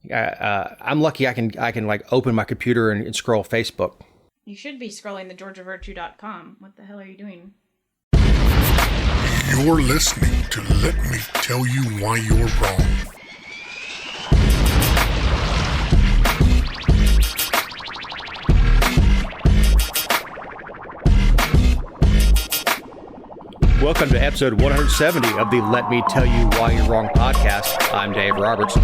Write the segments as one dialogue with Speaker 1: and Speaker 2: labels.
Speaker 1: I'm lucky I can like open my computer and scroll Facebook.
Speaker 2: You should be scrolling the georgiavirtue.com. What the hell are you doing?
Speaker 3: You're listening to Let Me Tell You Why You're Wrong.
Speaker 1: Welcome to episode 170 of the Let Me Tell You Why You're Wrong podcast. I'm Dave Roberts.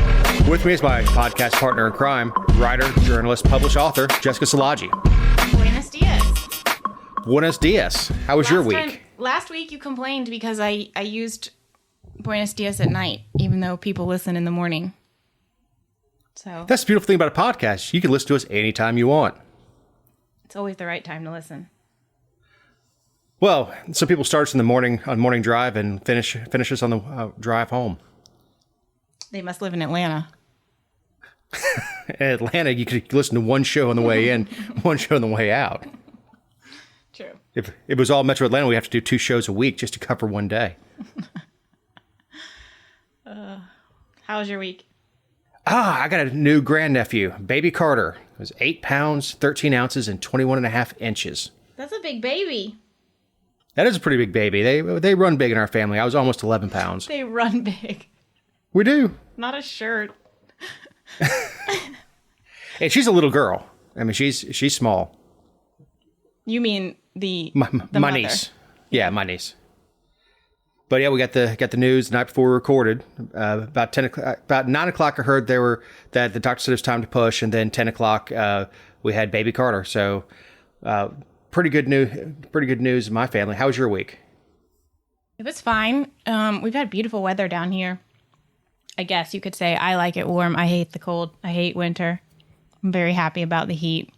Speaker 1: With me is my podcast partner in crime, writer, journalist, published author, Jessica Szilagyi.
Speaker 2: Buenos dias.
Speaker 1: Buenos dias. How was your week?
Speaker 2: Last week you complained because I used Buenos dias at night, even though people listen in the morning. So
Speaker 1: That's the beautiful thing about a podcast. You can listen to us anytime you want.
Speaker 2: it's always the right time to listen.
Speaker 1: Well, some people start in the morning on morning drive and finishes on the drive home.
Speaker 2: They must live in Atlanta.
Speaker 1: In Atlanta, you could listen to one show on the way in, one show on the way out.
Speaker 2: True.
Speaker 1: If it was all Metro Atlanta, we have to do 2 shows a week just to cover one day.
Speaker 2: How was your week?
Speaker 1: I got a new grandnephew, baby Carter. It was 8 pounds, 13 ounces, and 21.5 inches.
Speaker 2: That's a big baby.
Speaker 1: That is a pretty big baby. They run big in our family. I was almost 11 pounds.
Speaker 2: They run big.
Speaker 1: We do.
Speaker 2: Not a shirt.
Speaker 1: And she's a little girl. I mean, she's small.
Speaker 2: You mean the
Speaker 1: My
Speaker 2: mother.
Speaker 1: niece. Yeah, my niece. But yeah, we got the news the night before we recorded. About 10 o'clock, about 9 o'clock, I heard that the doctor said it was time to push, and then 10 o'clock we had baby Carter. So pretty good news in my family. How was your week?
Speaker 2: It was fine. We've had beautiful weather down here. I guess you could say I like it warm. I hate the cold. I hate winter. I'm very happy about the heat.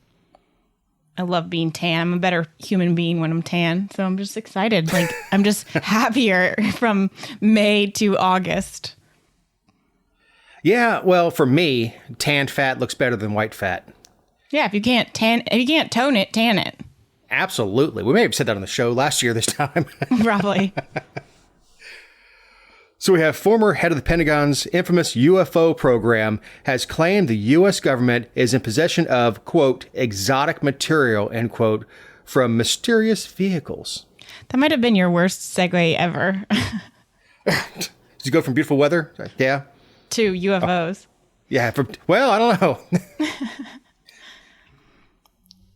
Speaker 2: I love being tan. I'm a better human being when I'm tan. So I'm just excited. Like, I'm just happier from May to August.
Speaker 1: Yeah, well, for me, tanned fat looks better than white fat.
Speaker 2: Yeah, if you can't tone it, tan it.
Speaker 1: Absolutely. We may have said that on the show last year this time.
Speaker 2: Probably.
Speaker 1: So we have former head of the Pentagon's infamous UFO program has claimed the U.S. government is in possession of, quote, exotic material, end quote, from mysterious vehicles.
Speaker 2: That might have been your worst segue ever.
Speaker 1: Did you go from beautiful weather? Yeah.
Speaker 2: To UFOs.
Speaker 1: Yeah. Well, I don't know.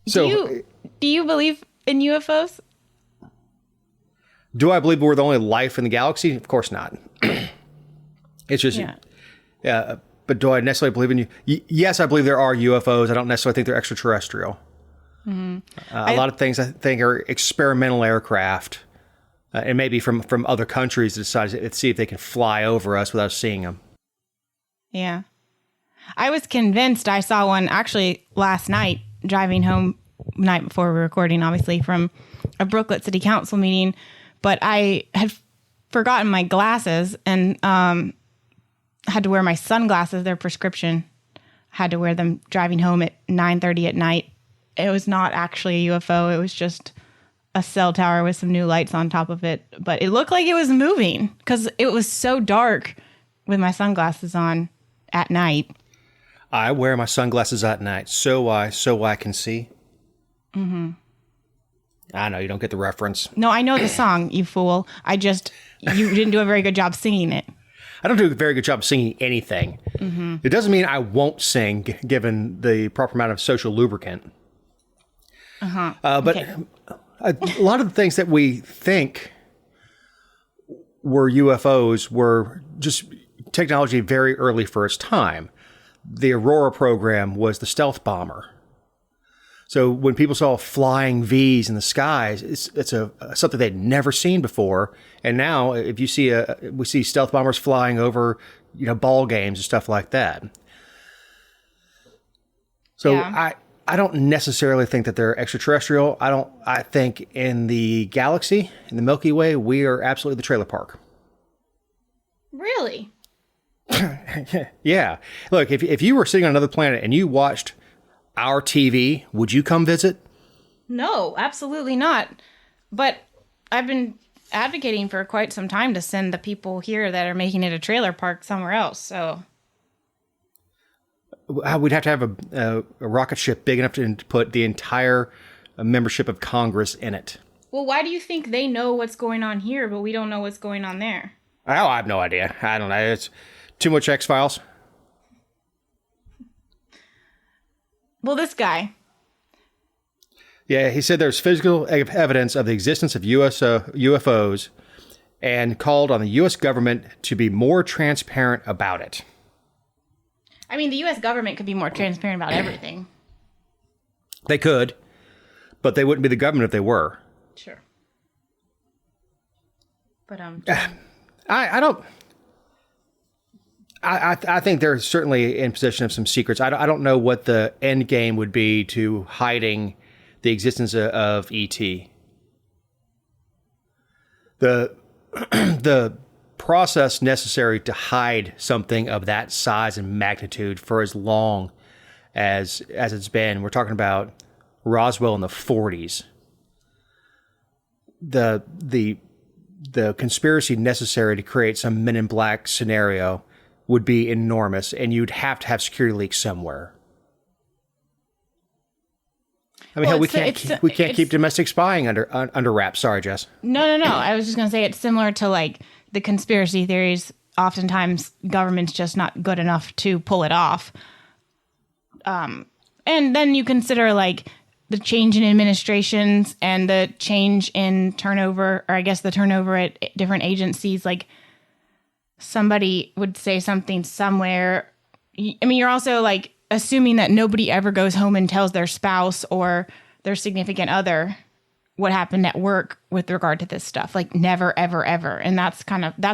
Speaker 1: So,
Speaker 2: Do you believe in UFOs?
Speaker 1: do I believe we're the only life in the galaxy? Of course not. It's just, yeah. But do I necessarily believe in you? Yes, I believe there are UFOs. I don't necessarily think they're extraterrestrial. Mm-hmm. A lot of things I think are experimental aircraft, and maybe from other countries that decide to see if they can fly over us without seeing them.
Speaker 2: Yeah. I was convinced I saw one actually last night, driving home night before we were recording, obviously, from a Brooklet City Council meeting. But I had forgotten my glasses and had to wear my sunglasses, their prescription. Had to wear them driving home at 9:30 at night. It was not actually a UFO. It was just a cell tower with some new lights on top of it. But it looked like it was moving because it was so dark with my sunglasses on at night.
Speaker 1: I wear my sunglasses at night so I can see. Mm-hmm. I know you don't get the reference.
Speaker 2: No, I know the song, you fool. You didn't do a very good job singing it.
Speaker 1: I don't do a very good job of singing anything. Mm-hmm. It doesn't mean I won't sing given the proper amount of social lubricant.
Speaker 2: Uh-huh.
Speaker 1: But
Speaker 2: okay.
Speaker 1: A lot of the things that we think were UFOs were just technology very early for its time. The Aurora program was the stealth bomber. So when people saw flying V's in the skies, it's something they'd never seen before. And now, if you see we see stealth bombers flying over, ball games and stuff like that. So yeah. I don't necessarily think that they're extraterrestrial. I think in the galaxy, in the Milky Way, we are absolutely the trailer park.
Speaker 2: Really?
Speaker 1: Yeah. Look, if you were sitting on another planet and you watched our TV, would you come visit?
Speaker 2: No, absolutely not. But I've been advocating for quite some time to send the people here that are making it a trailer park somewhere else. So
Speaker 1: we'd have to have a rocket ship big enough to put the entire membership of Congress in it.
Speaker 2: Well, why do you think they know what's going on here, but we don't know what's going on there?
Speaker 1: Oh, I have no idea. I don't know. It's too much X-Files.
Speaker 2: Well, this guy.
Speaker 1: Yeah, he said there's physical evidence of the existence of UFOs and called on the U.S. government to be more transparent about it.
Speaker 2: I mean, the U.S. government could be more transparent about everything.
Speaker 1: They could, but they wouldn't be the government if they were.
Speaker 2: Sure. But
Speaker 1: I don't. I think they're certainly in possession of some secrets. I don't know what the end game would be to hiding the existence of ET. The process necessary to hide something of that size and magnitude for as long as it's been. We're talking about Roswell in the 40s. The conspiracy necessary to create some Men in Black scenario would be enormous, and you'd have to have security leaks somewhere. I mean, hell, we can't keep domestic spying under wraps. Sorry, Jess.
Speaker 2: No. I was just going to say it's similar to like the conspiracy theories. Oftentimes, government's just not good enough to pull it off. And then you consider like the change in administrations and the change in turnover, or I guess the turnover at different agencies. Like somebody would say something somewhere. I mean, you're also like assuming that nobody ever goes home and tells their spouse or their significant other what happened at work with regard to this stuff. Like never, ever, ever. And that's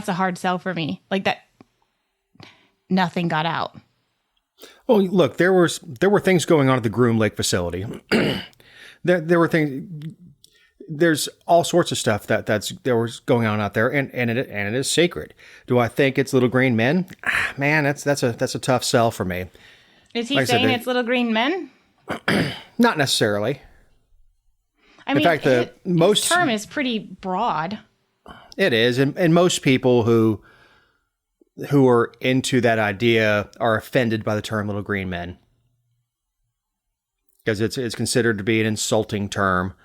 Speaker 2: a hard sell for me. Like that nothing got out.
Speaker 1: Well, look, there were things going on at the Groom Lake facility. there were things. There's all sorts of stuff that was going on out there, and it is sacred. Do I think it's little green men? Man, that's a tough sell for me.
Speaker 2: Is he saying it's little green men?
Speaker 1: Not necessarily.
Speaker 2: I mean,
Speaker 1: in fact,
Speaker 2: most term is pretty broad.
Speaker 1: It is, and most people who are into that idea are offended by the term little green men because it's considered to be an insulting term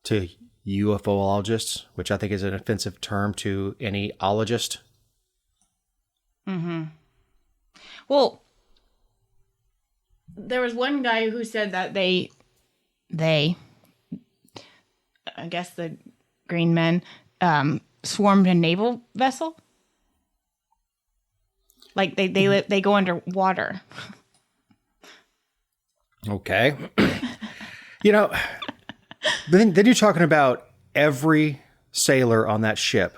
Speaker 1: to UFO-ologists, which I think is an offensive term to any ologist.
Speaker 2: Mm-hmm. Well, there was one guy who said that they, I guess the green men, swarmed a naval vessel. Like they go underwater. Okay.
Speaker 1: Then you're talking about every sailor on that ship,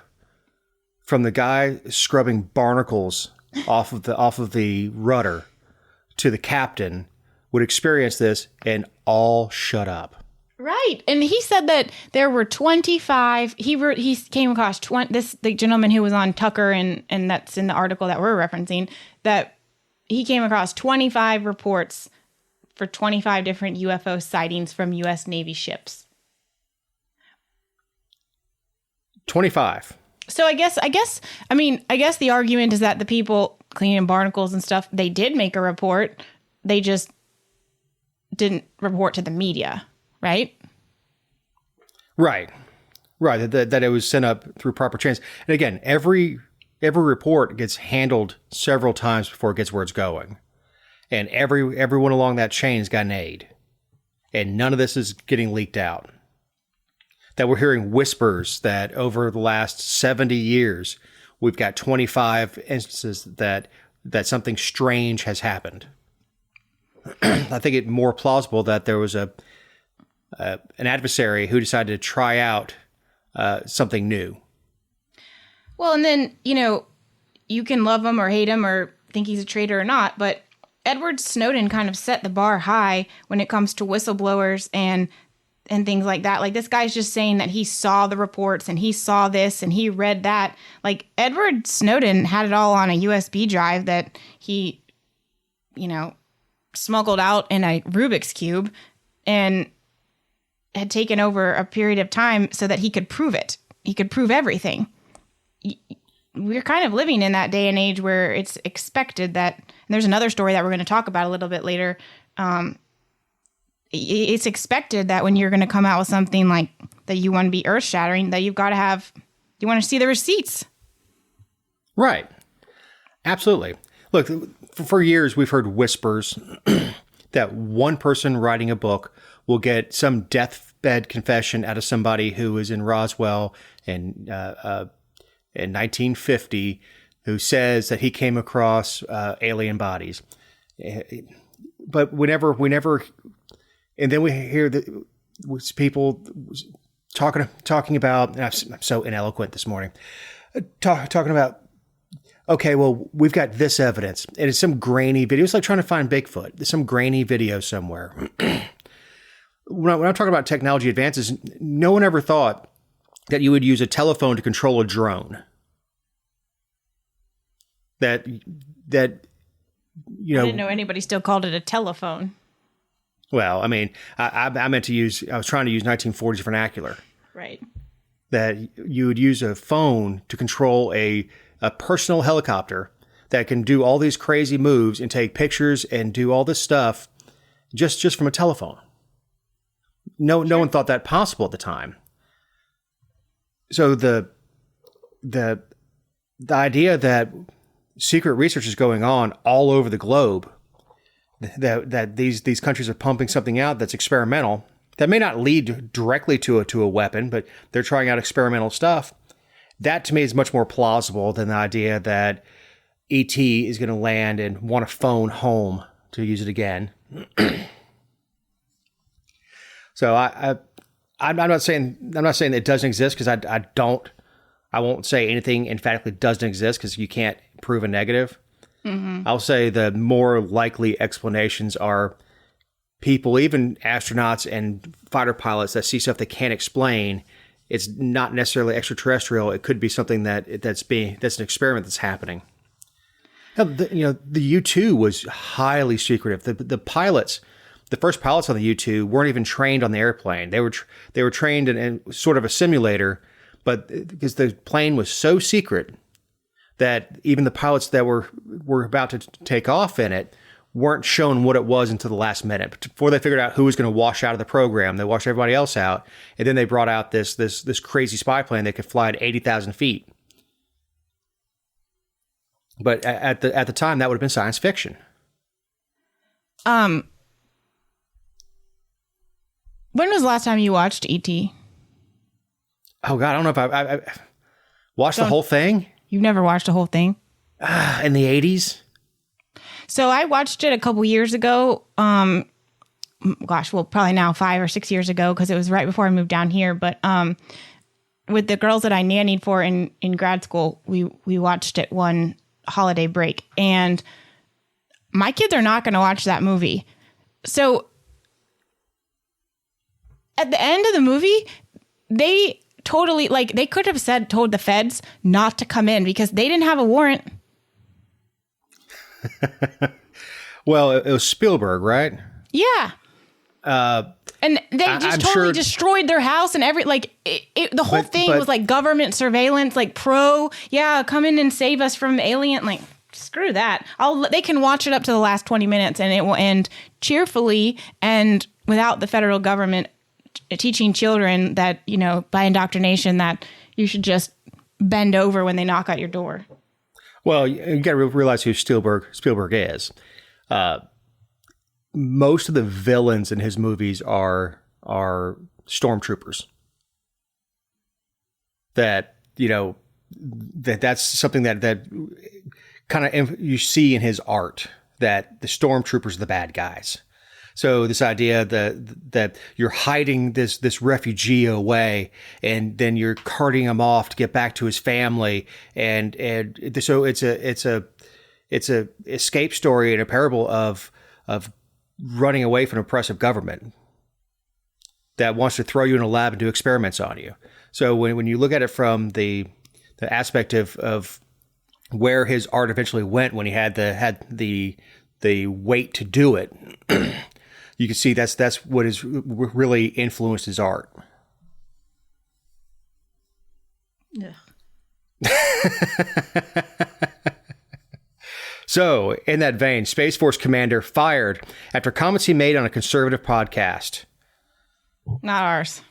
Speaker 1: from the guy scrubbing barnacles off of the rudder to the captain, would experience this and all shut up.
Speaker 2: Right. And he said that there were 25. He came across the gentleman who was on Tucker, and that's in the article that we're referencing, that he came across 25 reports for 25 different UFO sightings from U.S. Navy ships.
Speaker 1: 25.
Speaker 2: So I guess the argument is that the people cleaning barnacles and stuff, they did make a report. They just didn't report to the media, right?
Speaker 1: Right. That it was sent up through proper channels. And again, every report gets handled several times before it gets where it's going. And everyone along that chain's got an aid. And none of this is getting leaked out. That we're hearing whispers that over the last 70 years, we've got 25 instances that something strange has happened. I think it more plausible that there was an adversary who decided to try out something new.
Speaker 2: Well, and then, you can love him or hate him or think he's a traitor or not, but Edward Snowden kind of set the bar high when it comes to whistleblowers and things like that. Like, this guy's just saying that he saw the reports and he saw this and he read that. Like, Edward Snowden had it all on a USB drive that he, smuggled out in a Rubik's Cube and had taken over a period of time so that he could prove it. He could prove everything. We're kind of living in that day and age where it's expected that And there's another story that we're going to talk about a little bit later. It's expected that when you're going to come out with something like that you want to be earth shattering, that you want to see the receipts.
Speaker 1: Right. Absolutely. Look, for years we've heard whispers that one person writing a book will get some deathbed confession out of somebody who was in Roswell in 1950 who says that he came across alien bodies. But whenever, and then we hear that people talking about, and I'm so ineloquent this morning, talking about, okay, well, we've got this evidence, and it's some grainy video. It's like trying to find Bigfoot. There's some grainy video somewhere. When I'm talking about technology advances, no one ever thought that you would use a telephone to control a drone. That you know,
Speaker 2: I didn't know anybody still called it a telephone.
Speaker 1: Well, I mean, I was trying to use 1940s vernacular.
Speaker 2: Right.
Speaker 1: That you would use a phone to control a personal helicopter that can do all these crazy moves and take pictures and do all this stuff just from a telephone. No one thought that possible at the time. So the idea that secret research is going on all over the globe, that these countries are pumping something out that's experimental, that may not lead directly to a weapon, but they're trying out experimental stuff. That to me is much more plausible than the idea that ET is going to land and want a phone home, to use it again. So I'm not saying it doesn't exist, because I won't say anything emphatically doesn't exist, because you can't prove a negative. Mm-hmm. I'll say the more likely explanations are people, even astronauts and fighter pilots, that see stuff they can't explain. It's not necessarily extraterrestrial. It could be something that's an experiment that's happening. The U-2 was highly secretive. The pilots, the first pilots on the U-2 weren't even trained on the airplane. They were trained in sort of a simulator, but because the plane was so secret that even the pilots that were about to take off in it weren't shown what it was until the last minute. But before they figured out who was going to wash out of the program, they washed everybody else out, and then they brought out this crazy spy plane that could fly at 80,000 feet. But at the time, that would have been science fiction.
Speaker 2: When was the last time you watched E.T.?
Speaker 1: Oh God, I don't know if I watched the whole thing.
Speaker 2: You've never watched the whole thing?
Speaker 1: In the 80s. So
Speaker 2: I watched it a couple years ago. Probably now 5 or 6 years ago, because it was right before I moved down here. But with the girls that I nannied for in grad school, we watched it one holiday break, and my kids are not going to watch that movie. So at the end of the movie, they totally, they could have told the feds not to come in because they didn't have a warrant.
Speaker 1: Well, it was Spielberg, right?
Speaker 2: Yeah. And they just totally destroyed their house and the whole thing was like government surveillance, come in and save us from alien, screw that. They can watch it up to the last 20 minutes and it will end cheerfully and without the federal government teaching children that, by indoctrination, that you should just bend over when they knock at your door.
Speaker 1: Well, you got to realize who Spielberg is. Most of the villains in his movies are stormtroopers. That's something that kind of you see in his art, that the stormtroopers are the bad guys. So this idea that you're hiding this refugee away, and then you're carting him off to get back to his family, and so it's a escape story and a parable of running away from an oppressive government that wants to throw you in a lab and do experiments on you. So when you look at it from the aspect of where his art eventually went when he had the weight to do it. You can see that's what has really influenced his art. So, in that vein, Space Force commander fired after comments he made on a conservative podcast.
Speaker 2: Not ours.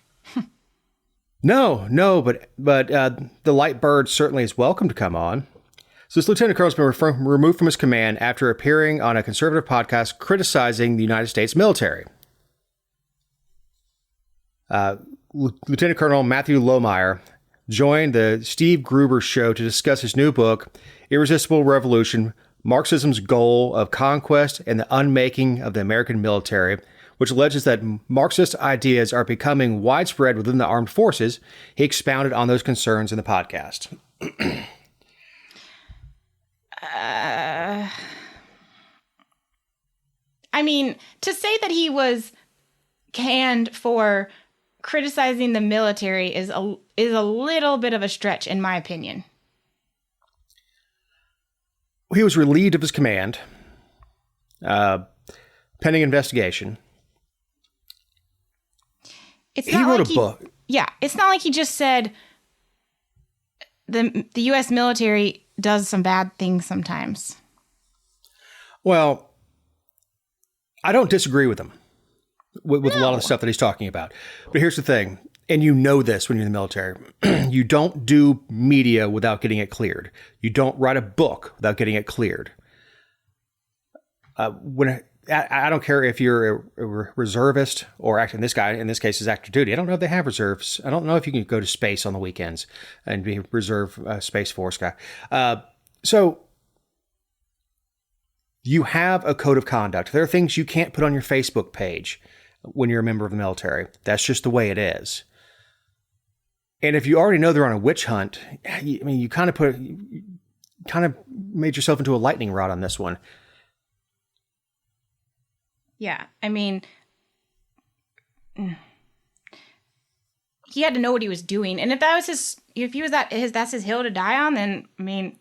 Speaker 1: No, but the light bird certainly is welcome to come on. So this lieutenant colonel has been removed from his command after appearing on a conservative podcast criticizing the United States military. Lieutenant Colonel Matthew Lohmeyer joined the Steve Gruber show to discuss his new book, Irresistible Revolution, Marxism's Goal of Conquest and the Unmaking of the American Military, which alleges that Marxist ideas are becoming widespread within the armed forces. He expounded on those concerns in the podcast.
Speaker 2: I mean, to say that he was canned for criticizing the military is a little bit of a stretch, in my opinion.
Speaker 1: He was relieved of his command, pending investigation. He wrote a book.
Speaker 2: Yeah, it's not like he just said the U.S. military does some bad things sometimes.
Speaker 1: Well, I don't disagree with him with a lot of the stuff that he's talking about. But here's the thing, and you know this when you're in the military. You don't do media without getting it cleared. You don't write a book without getting it cleared. I don't care if you're a reservist or active. This guy, in this case, is active duty. I don't know if they have reserves. I don't know if you can go to space on the weekends and be a reserve Space Force guy. So you have a code of conduct. There are things you can't put on your Facebook page when you're a member of the military. That's just the way it is. And if you already know they're on a witch hunt, you kind of made yourself into a lightning rod on this one.
Speaker 2: Yeah, I mean, he had to know what he was doing, and if that's his hill to die on, then I mean,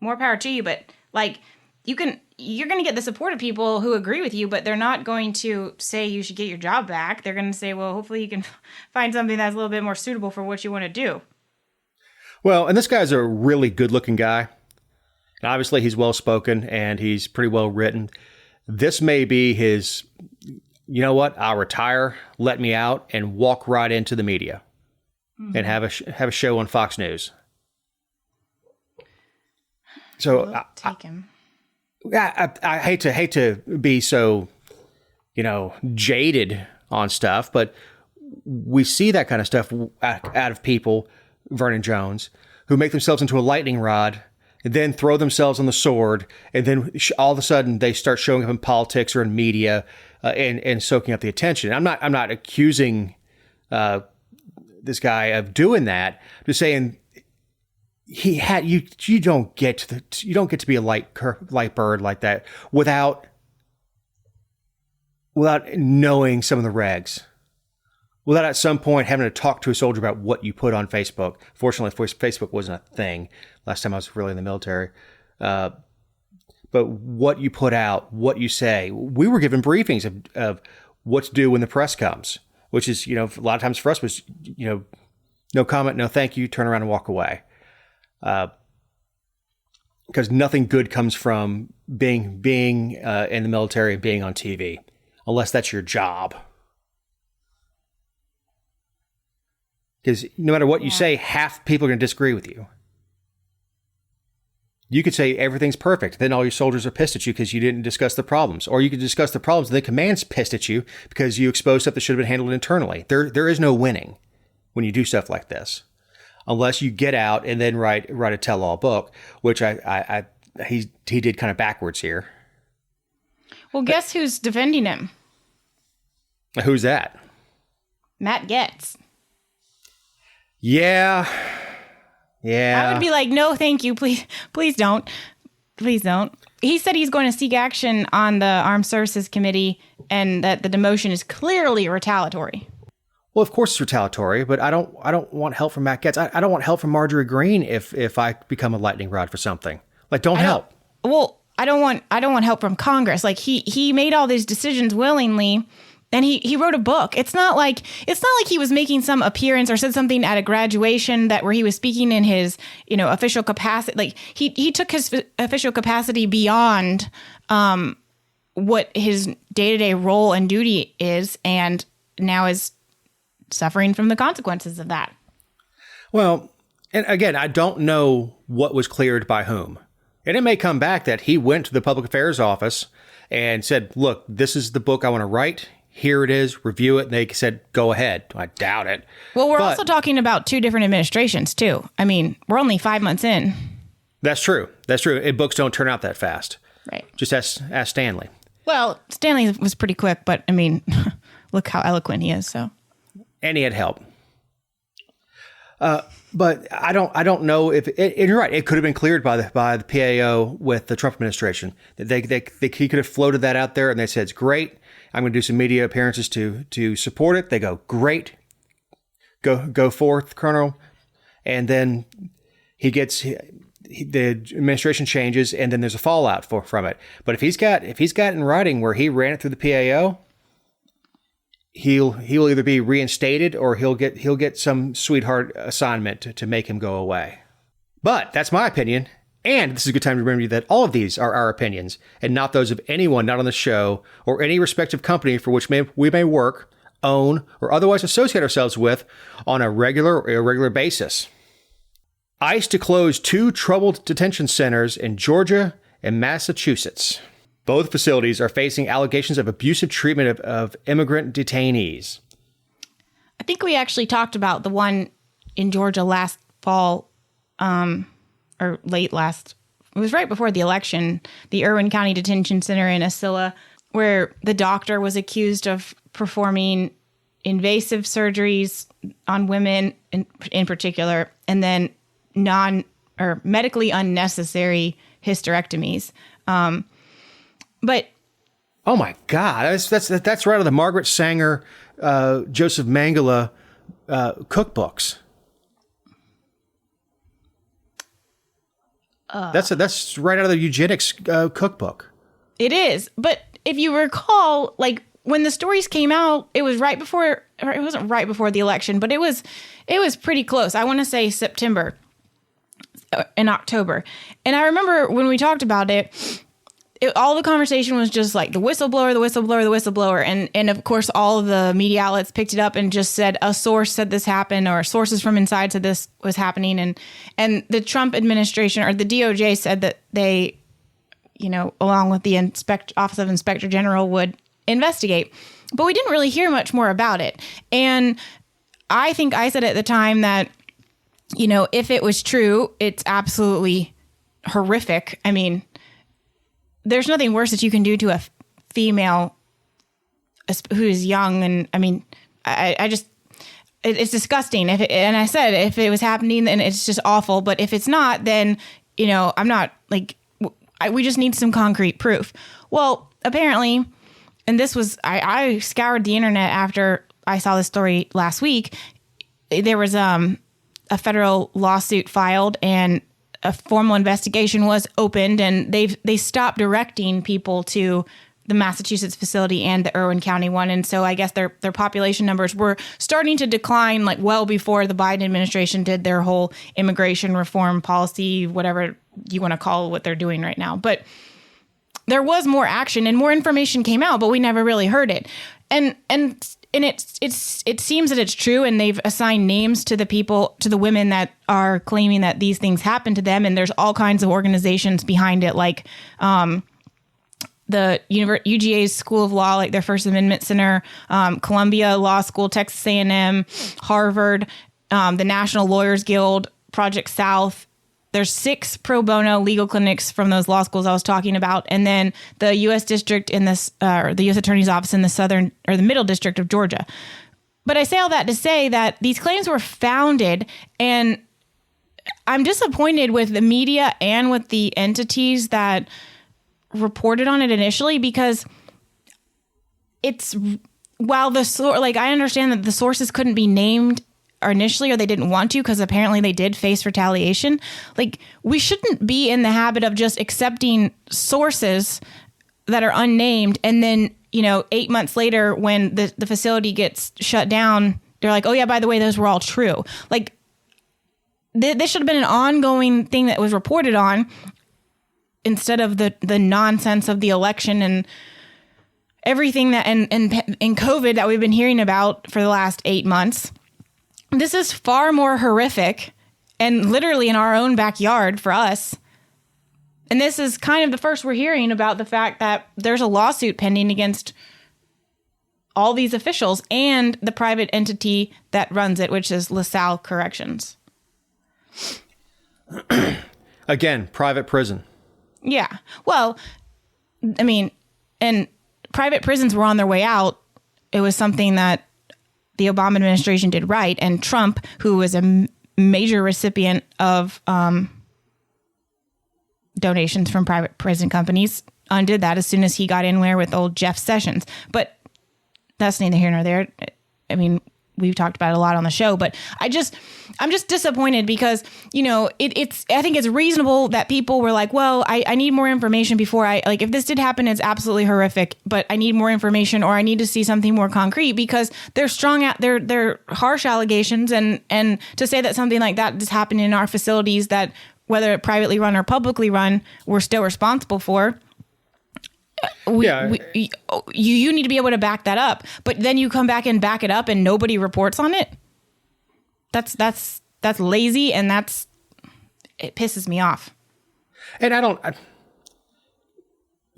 Speaker 2: more power to you. But like, you're going to get the support of people who agree with you, but they're not going to say you should get your job back. They're going to say, well, hopefully you can find something that's a little bit more suitable for what you want to do. Well,
Speaker 1: and this guy's a really good-looking guy, and obviously he's well-spoken and he's pretty well-written. This may be his, you know what, I'll retire, let me out, and walk right into the media and have a show on Fox News. So
Speaker 2: take him.
Speaker 1: I hate to be so, jaded on stuff, but we see that kind of stuff out of people, Vernon Jones, who make themselves into a lightning rod and then throw themselves on the sword, and then all of a sudden they start showing up in politics or in media and soaking up the attention. I'm not accusing this guy of doing that. I'm just saying you don't get to be a light bird like that without knowing some of the regs. Without at some point having to talk to a soldier about what you put on Facebook. Fortunately, Facebook wasn't a thing last time I was really in the military. But what you put out, what you say. We were given briefings of what to do when the press comes, which is, a lot of times for us was, no comment, no thank you, turn around and walk away. Because nothing good comes from being in the military and being on TV, unless that's your job. Because no matter what you say, half people are going to disagree with you. You could say everything's perfect. Then all your soldiers are pissed at you because you didn't discuss the problems. Or you could discuss the problems and the command's pissed at you because you exposed stuff that should have been handled internally. There is no winning when you do stuff like this. Unless you get out and then write a tell-all book, which he did kind of backwards here.
Speaker 2: Well, guess who's defending him?
Speaker 1: Who's that?
Speaker 2: Matt Getz.
Speaker 1: Yeah.
Speaker 2: I would be like, no, thank you. Please don't. Please don't. He said he's going to seek action on the Armed Services Committee and that the demotion is clearly retaliatory.
Speaker 1: Well, of course it's retaliatory, but I don't want help from Matt Getz. I don't want help from Marjorie Greene if I become a lightning rod for something. Like, don't help.
Speaker 2: Well, I don't want help from Congress. Like he made all these decisions willingly, And he wrote a book. It's not like he was making some appearance or said something at a graduation where he was speaking in his, official capacity. Like he took his official capacity beyond what his day-to-day role and duty is, and now is suffering from the consequences of that.
Speaker 1: Well, and again, I don't know what was cleared by whom. And it may come back that he went to the public affairs office and said, look, this is the book I want to write. Here it is, review it. And they said, go ahead. I doubt it.
Speaker 2: Well, we're also talking about 2 different administrations, too. I mean, we're only 5 months in.
Speaker 1: That's true. And books don't turn out that fast.
Speaker 2: Right.
Speaker 1: Just ask Stanley.
Speaker 2: Well, Stanley was pretty quick, but I mean, look how eloquent he is. So,
Speaker 1: and he had help. But I don't know if and you're right. It could have been cleared by the PAO with the Trump administration. He could have floated that out there, and they said it's great. I'm going to do some media appearances to support it. They go, great, go forth, Colonel, and then the administration changes, and then there's a fallout from it. But if he's got in writing where he ran it through the PAO, he'll either be reinstated or he'll get some sweetheart assignment to make him go away. But that's my opinion. And this is a good time to remember you that all of these are our opinions and not those of anyone not on the show or any respective company for which we may work, own, or otherwise associate ourselves with on a regular or irregular basis. ICE to close 2 troubled detention centers in Georgia and Massachusetts. Both facilities are facing allegations of abusive treatment of immigrant detainees.
Speaker 2: I think we actually talked about the one in Georgia last fall, or late last. It was right before the election, the Irwin County Detention Center in Asilla, where the doctor was accused of performing invasive surgeries on women in particular, and then medically unnecessary hysterectomies. But
Speaker 1: oh my God, that's right out of the Margaret Sanger, Joseph Mangala cookbooks. That's right out of the eugenics cookbook.
Speaker 2: It is, but if you recall, like when the stories came out, it was right before, or it wasn't right before the election, but it was pretty close. I want to say September, in October, and I remember when we talked about it. All the conversation was just like the whistleblower. And of course, all of the media outlets picked it up and just said a source said this happened or sources from inside said this was happening. And the Trump administration or the DOJ said that they, along with the Office of Inspector General would investigate. But we didn't really hear much more about it. And I think I said at the time that, if it was true, it's absolutely horrific. I mean, there's nothing worse that you can do to a female who is young. And I mean, it's disgusting. And I said, if it was happening, then it's just awful. But if it's not, then, I'm not like, we just need some concrete proof. Well, apparently, and this was, I scoured the internet after I saw this story last week. There was a federal lawsuit filed and a formal investigation was opened, and they stopped directing people to the Massachusetts facility and the Irwin County one. And so I guess their population numbers were starting to decline like well before the Biden administration did their whole immigration reform policy, whatever you want to call what they're doing right now. But there was more action and more information came out, but we never really heard it. And it seems that it's true, and they've assigned names to the women that are claiming that these things happen to them, and there's all kinds of organizations behind it, like the UGA's School of Law, like their First Amendment Center, Columbia Law School, Texas A&M, Harvard, the National Lawyers Guild, Project South. There's 6 pro bono legal clinics from those law schools I was talking about, and then the U.S. District in this, the U.S. Attorney's Office in the Middle District of Georgia. But I say all that to say that these claims were founded, and I'm disappointed with the media and with the entities that reported on it initially, because it's while I understand that the sources couldn't be named or initially, or they didn't want to because apparently they did face retaliation. Like, we shouldn't be in the habit of just accepting sources that are unnamed and then 8 months later, when the facility gets shut down, they're like, oh yeah, by the way, those were all true. Like, this should have been an ongoing thing that was reported on instead of the nonsense of the election and everything that and COVID that we've been hearing about for the last 8 months. This is far more horrific and literally in our own backyard for us. And this is kind of the first we're hearing about the fact that there's a lawsuit pending against all these officials and the private entity that runs it, which is LaSalle Corrections.
Speaker 1: Again, private prison.
Speaker 2: Yeah. Well, I mean, and private prisons were on their way out. It was something that the Obama administration did right. And Trump, who was a major recipient of donations from private prison companies, undid that as soon as he got in there with old Jeff Sessions. But that's neither here nor there. I mean, we've talked about it a lot on the show, but I'm just disappointed because, I think it's reasonable that people were like, well, I need more information before if this did happen, it's absolutely horrific, but I need more information or I need to see something more concrete because they're they're harsh allegations. And to say that something like that just happened in our facilities that whether privately run or publicly run, we're still responsible for. You need to be able to back that up, but then you come back and back it up and nobody reports on it. That's lazy, and it pisses me off.
Speaker 1: And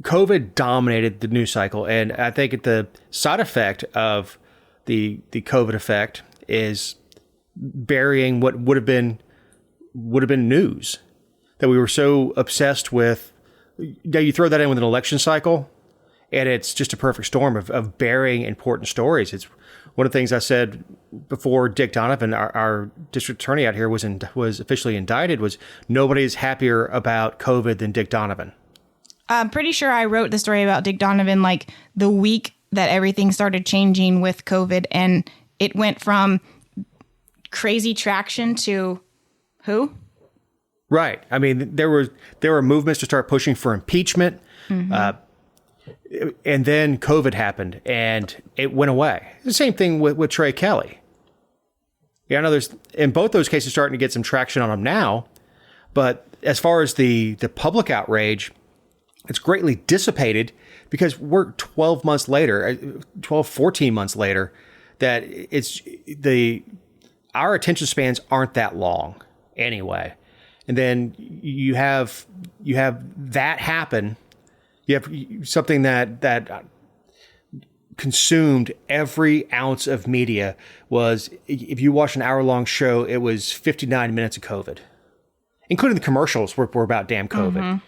Speaker 1: COVID dominated the news cycle, and I think the side effect of the COVID effect is burying what would have been news that we were so obsessed with. Now you throw that in with an election cycle, and it's just a perfect storm of burying important stories. It's one of the things I said before Dick Donovan, our district attorney out here, was officially indicted, was nobody's happier about COVID than Dick Donovan.
Speaker 2: I'm pretty sure I wrote the story about Dick Donovan like the week that everything started changing with COVID, and it went from crazy traction to who?
Speaker 1: Right. I mean, there were movements to start pushing for impeachment, and then COVID happened, and it went away. The same thing with Trey Kelly. Yeah, I know there's in both those cases starting to get some traction on them now, but as far as the public outrage, it's greatly dissipated because we're 14 months later, that our attention spans aren't that long anyway. And then you have that happen. You have something that consumed every ounce of media. Was, if you watch an hour-long show, it was 59 minutes of COVID, including the commercials were about damn COVID. Mm-hmm.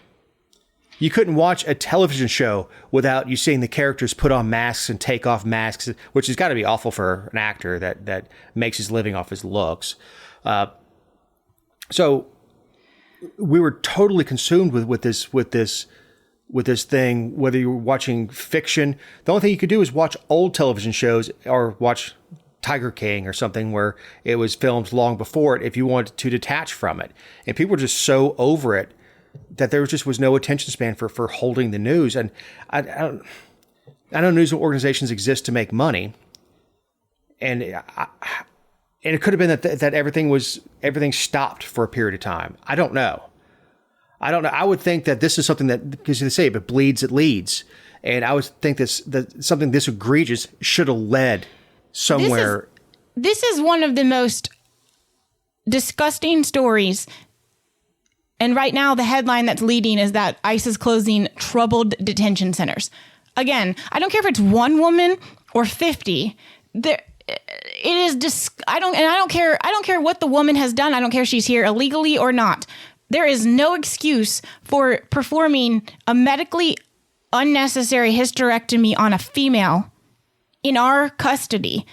Speaker 1: You couldn't watch a television show without you seeing the characters put on masks and take off masks, which has got to be awful for an actor that makes his living off his looks. So we were totally consumed with this thing. Whether you were watching fiction, the only thing you could do is watch old television shows or watch Tiger King or something where it was filmed long before it if you wanted to detach from it. And people were just so over it that there just was no attention span for holding the news. And I know news organizations exist to make money, and it could have been that everything stopped for a period of time. I don't know. I would think that this is something that, because they say if it bleeds, it leads. And I would think that something this egregious should have led somewhere.
Speaker 2: This is one of the most disgusting stories. And right now, the headline that's leading is that ICE is closing troubled detention centers. Again, I don't care if it's one woman or 50. It is I don't care what the woman has done. I don't care if she's here illegally or not. There is no excuse for performing a medically unnecessary hysterectomy on a female in our custody.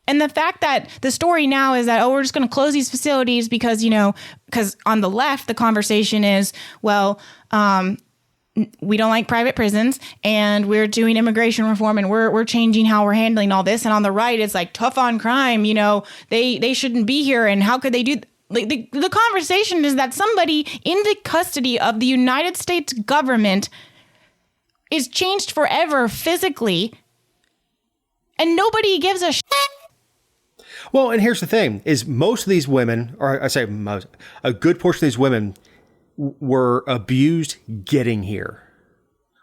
Speaker 2: And the fact that the story now is that, we're just going to close these facilities because on the left, the conversation is, well, we don't like private prisons and we're doing immigration reform and we're changing how we're handling all this. And on the right, it's like tough on crime. They shouldn't be here. And how could they do the conversation is that somebody in the custody of the United States government is changed forever physically, and nobody gives a shit.
Speaker 1: Well, and here's the thing, is most of these women, or I say most, a good portion of these women were abused getting here.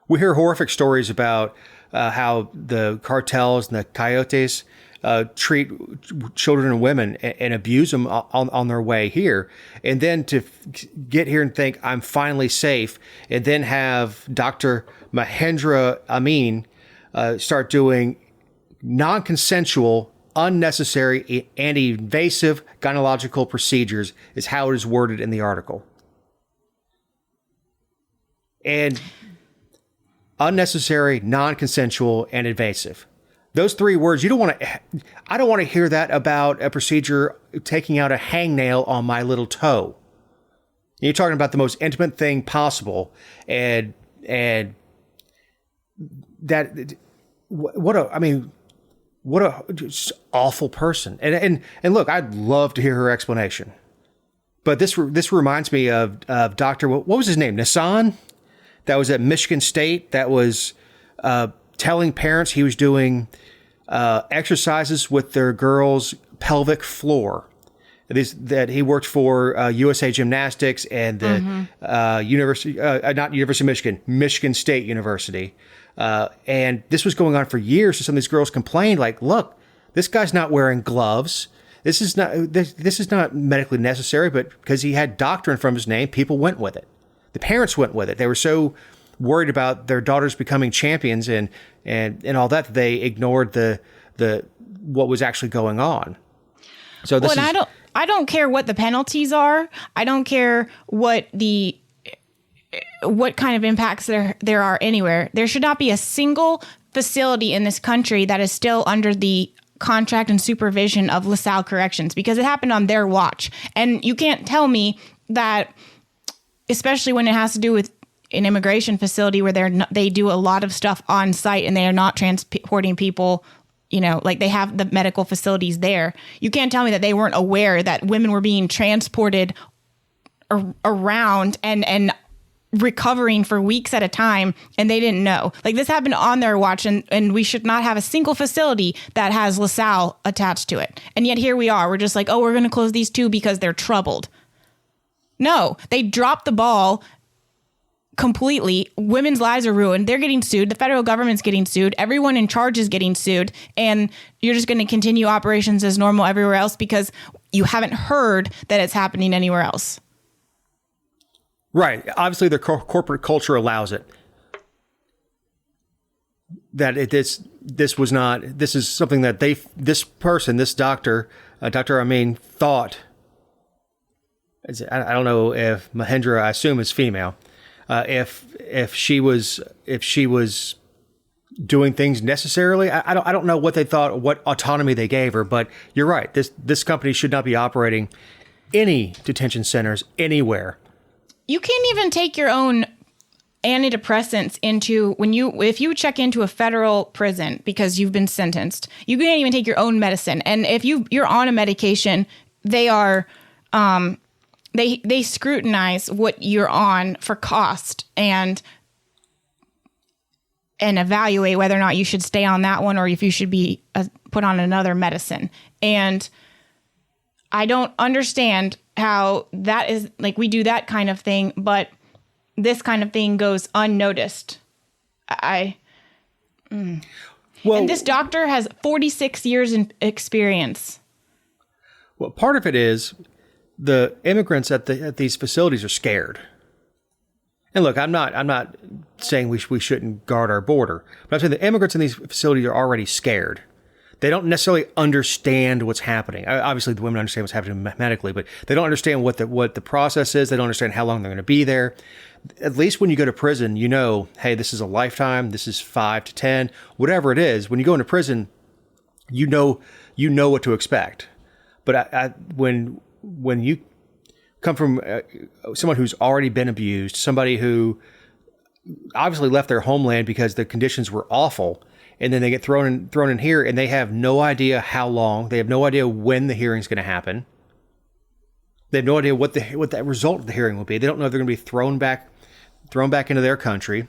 Speaker 1: We hear horrific stories about how the cartels and the coyotes treat children and women and abuse them on their way here. And then to get here and think, I'm finally safe, and then have Dr. Mahendra Amin start doing non-consensual, unnecessary, and invasive gynecological procedures is how it is worded in the article. And unnecessary, non-consensual, and invasive. Those three words, I don't want to hear that about a procedure taking out a hangnail on my little toe. You're talking about the most intimate thing possible. And that, what a just awful person. And look, I'd love to hear her explanation. But this reminds me of Dr. What was his name? Nassan? That was at Michigan State. That was telling parents he was doing exercises with their girls' pelvic floor. That he worked for USA Gymnastics and the not University of Michigan, Michigan State University. And this was going on for years. So some of these girls complained, like, look, this guy's not wearing gloves. This is not medically necessary, but because he had doctor in front of his name, people went with it. The parents went with it. They were so worried about their daughters becoming champions and all that they ignored the what was actually going on. So this
Speaker 2: I don't care what the penalties are. I don't care what kind of impacts there are anywhere. There should not be a single facility in this country that is still under the contract and supervision of LaSalle Corrections, because it happened on their watch. And you can't tell me that, especially when it has to do with an immigration facility where they do a lot of stuff on site and they are not transporting people, like they have the medical facilities there. You can't tell me that they weren't aware that women were being transported around and recovering for weeks at a time, and they didn't know. Like, this happened on their watch, and we should not have a single facility that has LaSalle attached to it. And yet here we are. We're just like, oh, we're going to close these two because they're troubled. No, they dropped the ball completely. Women's lives are ruined. They're getting sued. The federal government's getting sued. Everyone in charge is getting sued. And you're just going to continue operations as normal everywhere else because you haven't heard that it's happening anywhere else.
Speaker 1: Right. Obviously, their corporate culture allows it. That this is something that this doctor, Dr. Amin, thought. I don't know if Mahendra, I assume, is female. If she was doing things necessarily, I don't know what they thought, what autonomy they gave her. But you're right. This company should not be operating any detention centers anywhere.
Speaker 2: You can't even take your own antidepressants if you check into a federal prison because you've been sentenced. You can't even take your own medicine. And if you're on a medication, they are they scrutinize what you're on for cost and evaluate whether or not you should stay on that one or if you should be put on another medicine. And I don't understand how that is, like, we do that kind of thing, but this kind of thing goes unnoticed. Well, and this doctor has 46 years in experience.
Speaker 1: Well, part of it is the immigrants at these facilities are scared. And look, I'm not saying we shouldn't guard our border, but I'm saying the immigrants in these facilities are already scared. They don't necessarily understand what's happening. Obviously, the women understand what's happening medically, but they don't understand what the process is. They don't understand how long they're going to be there. At least when you go to prison, hey, this is a lifetime. This is 5 to 10, whatever it is. When you go into prison, you know what to expect. But when you come from someone who's already been abused, somebody who obviously left their homeland because the conditions were awful, and then they get thrown in here, and they have no idea how long. They have no idea when the hearing's going to happen. They have no idea what the result of the hearing will be. They don't know if they're going to be thrown back into their country,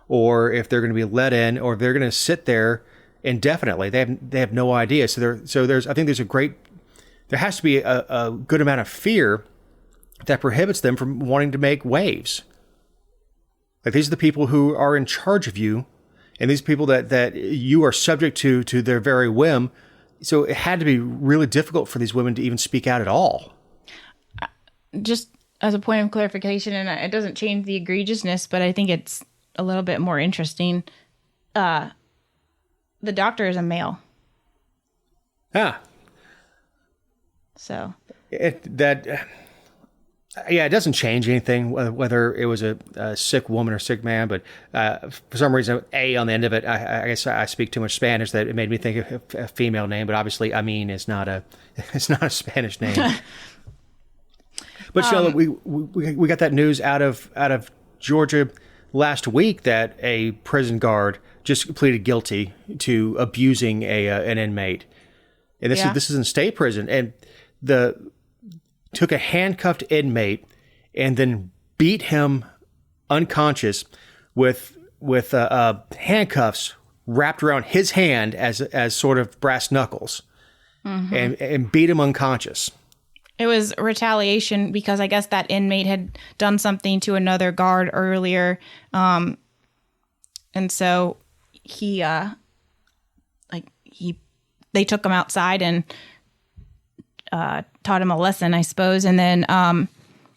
Speaker 1: or if they're going to be let in, or if they're going to sit there indefinitely. They have no idea. So there's I think there has to be a good amount of fear that prohibits them from wanting to make waves. Like, these are the people who are in charge of you, and these people that you are subject to their very whim. So it had to be really difficult for these women to even speak out at all.
Speaker 2: Just as a point of clarification, and it doesn't change the egregiousness, but I think it's a little bit more interesting. The doctor is a male.
Speaker 1: Ah.
Speaker 2: So.
Speaker 1: It doesn't change anything whether it was a sick woman or sick man, but for some reason, A on the end of it, I guess I speak too much Spanish that it made me think of a female name, but obviously Amin is not a Spanish name. But we got that news out of Georgia last week that a prison guard just pleaded guilty to abusing an inmate, and this is in state prison, and took a handcuffed inmate and then beat him unconscious with handcuffs wrapped around his hand as sort of brass knuckles, and beat him unconscious.
Speaker 2: It was retaliation because I guess that inmate had done something to another guard earlier, and so they took him outside and taught him a lesson, I suppose. And then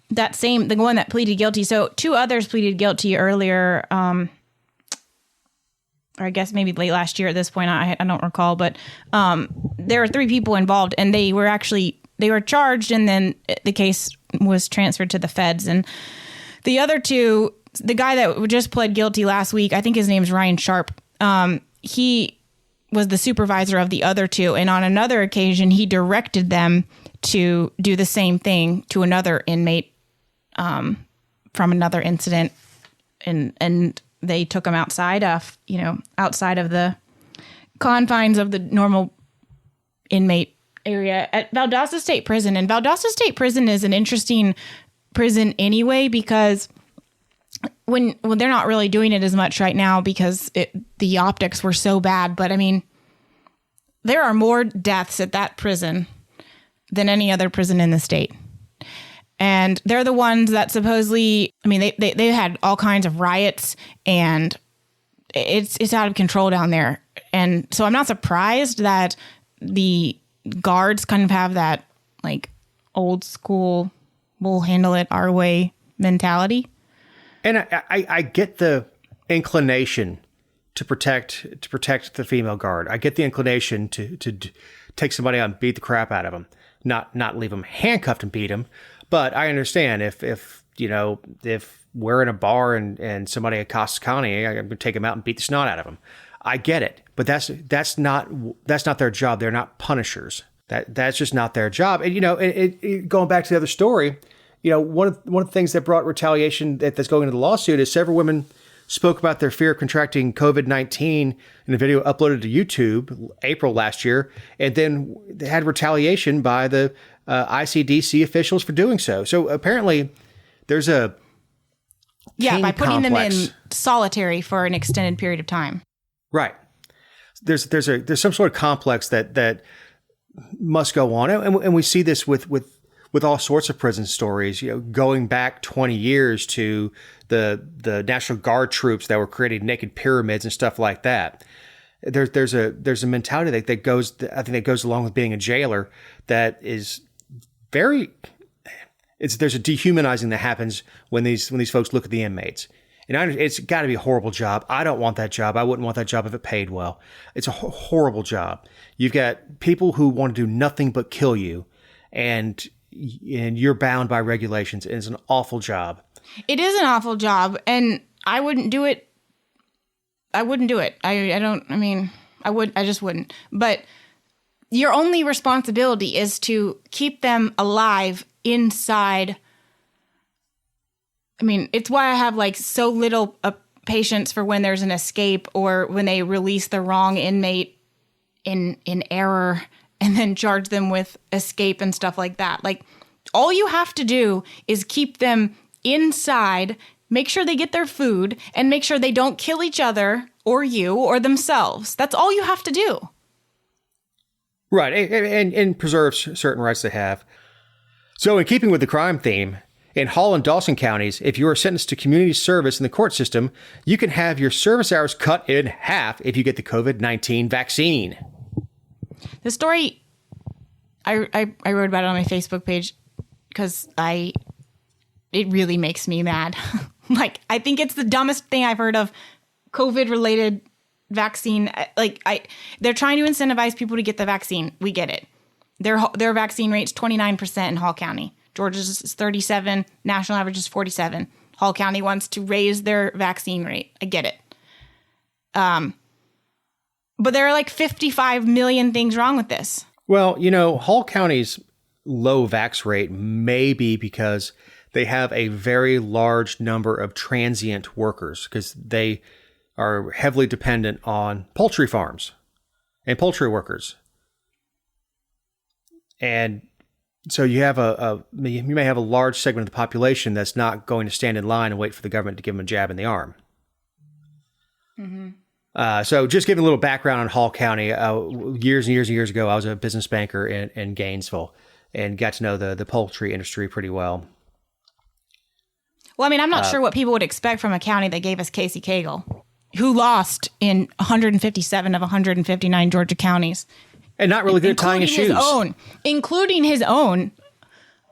Speaker 2: the one that pleaded guilty. So 2 others pleaded guilty earlier, or I guess maybe late last year at this point. I don't recall, but there were 3 people involved, and they were charged, and then the case was transferred to the feds. And the other 2, the guy that just pled guilty last week, I think his name's Ryan Sharp. He was the supervisor of the other 2, and on another occasion he directed them to do the same thing to another inmate from another incident, and they took him outside of the confines of the normal inmate area at Valdosta State Prison. And Valdosta State Prison is an interesting prison anyway, because when they're not really doing it as much right now because the optics were so bad. But I mean, there are more deaths at that prison than any other prison in the state. And they're the ones that supposedly, I mean, they had all kinds of riots, and it's out of control down there. And so I'm not surprised that the guards kind of have that like old school, we'll handle it our way mentality.
Speaker 1: And I get the inclination to protect the female guard. I get the inclination to take somebody out and beat the crap out of them, not leave them handcuffed and beat them. But I understand if we're in a bar and somebody accosts Connie, I'm going to take them out and beat the snot out of them. I get it, but that's not their job. They're not punishers. That's just not their job. And going back to the other story, one of the things that brought retaliation that's going into the lawsuit is several women spoke about their fear of contracting COVID-19 in a video uploaded to YouTube April last year, and then they had retaliation by the ICDC officials for doing so. So apparently, there's a
Speaker 2: by putting
Speaker 1: complex.
Speaker 2: them in solitary for an extended period of time.
Speaker 1: Right. There's some sort of complex that must go on, and we see this with all sorts of prison stories. Going back 20 years to the National Guard troops that were creating naked pyramids and stuff like that. There's a mentality that goes, I think, that goes along with being a jailer that is very. There's a dehumanizing that happens when these folks look at the inmates. And it's got to be a horrible job. I don't want that job. I wouldn't want that job if it paid well. It's a horrible job. You've got people who want to do nothing but kill you, and you're bound by regulations. It's an awful job.
Speaker 2: It is an awful job, and I wouldn't do it. I wouldn't do it. I just wouldn't. But your only responsibility is to keep them alive inside. I mean, it's why I have like so little patience for when there's an escape or when they release the wrong inmate in error and then charge them with escape and stuff like that. Like, all you have to do is keep them inside make sure they get their food, and make sure they don't kill each other or you or themselves. That's all you have to do.
Speaker 1: Right, and preserve certain rights they have. So in keeping with the crime theme, in Hall and Dawson counties, if you are sentenced to community service in the court system, you can have your service hours cut in half if you get the COVID-19 vaccine.
Speaker 2: The story, I wrote about it on my Facebook page because it really makes me mad. Like, I think it's the dumbest thing I've heard of COVID-related vaccine. They're trying to incentivize people to get the vaccine. We get it. Their vaccine rate's 29% in Hall County. Georgia's is 37. National average is 47. Hall County wants to raise their vaccine rate. I get it. But there are like 55 million things wrong with this.
Speaker 1: Well, Hall County's low vax rate may be because they have a very large number of transient workers because they are heavily dependent on poultry farms and poultry workers. And so you have you may have a large segment of the population that's not going to stand in line and wait for the government to give them a jab in the arm. Mm-hmm. So just giving a little background on Hall County, years and years and years ago, I was a business banker in Gainesville and got to know the poultry industry pretty well.
Speaker 2: Well, I mean, I'm not sure what people would expect from a county that gave us Casey Cagle, who lost in 157 of 159 Georgia counties.
Speaker 1: And not really good at tying his shoes.
Speaker 2: Including his own.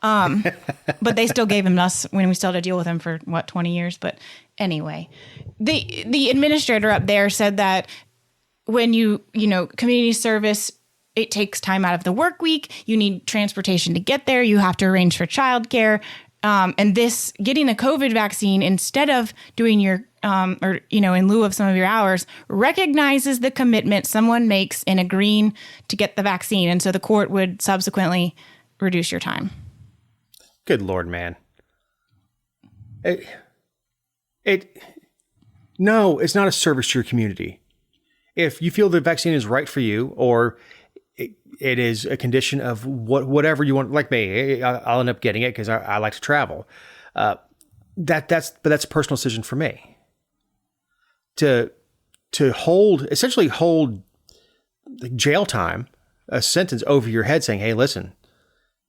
Speaker 2: But they still gave him us when we still had to deal with him for, 20 years? But anyway, the administrator up there said that when community service, it takes time out of the work week. You need transportation to get there. You have to arrange for childcare. And this getting a COVID vaccine instead of doing your in lieu of some of your hours, recognizes the commitment someone makes in agreeing to get the vaccine. And so the court would subsequently reduce your time.
Speaker 1: Good Lord, man. No, it's not a service to your community. If you feel the vaccine is right for you, or it is a condition of whatever you want, like me, I'll end up getting it because I like to travel. That's a personal decision for me. To essentially hold jail time, a sentence over your head saying, "Hey, listen,